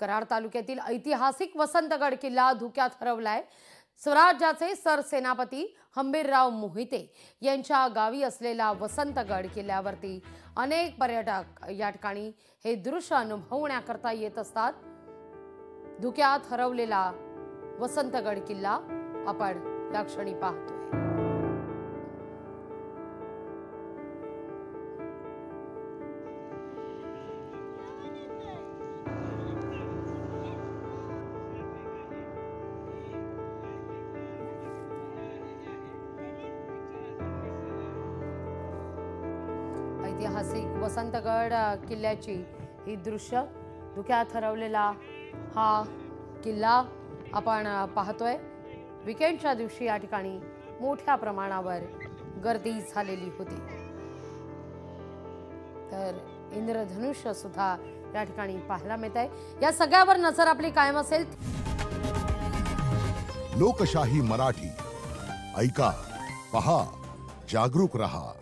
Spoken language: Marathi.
कराड तालुक्यातील ऐतिहासिक वसंतगड किल्ला धुक्यात हरवलाय। स्वराज्याचे सरसेनापती हंबीरराव मोहिते यांच्या गावी असलेला वसंतगड किल्ल्यावरती अनेक पर्यटक या ठिकाणी हे दृश्य अनुभवण्याकरता येत असतात। धुक्यात हरवलेला वसंतगड किल्ला आपण या क्षणी पाहतोय। ऐतिहासिक वसंतगड किल्ल्याची ही दृश्य, धुक्यात हरवलेला हा किल्ला आपण पाहतोय। वीकेंडच्या दिवशी या ठिकाणी मोठ्या प्रमाणावर गर्दी झालेली होती, तर इंद्रधनुष्य सुद्धा या ठिकाणी पाहायला मिळतंय। या सगळ्यावर नजर आपली कायम असेल। लोकशाही मराठी ऐका, पहा, जागरूक रहा।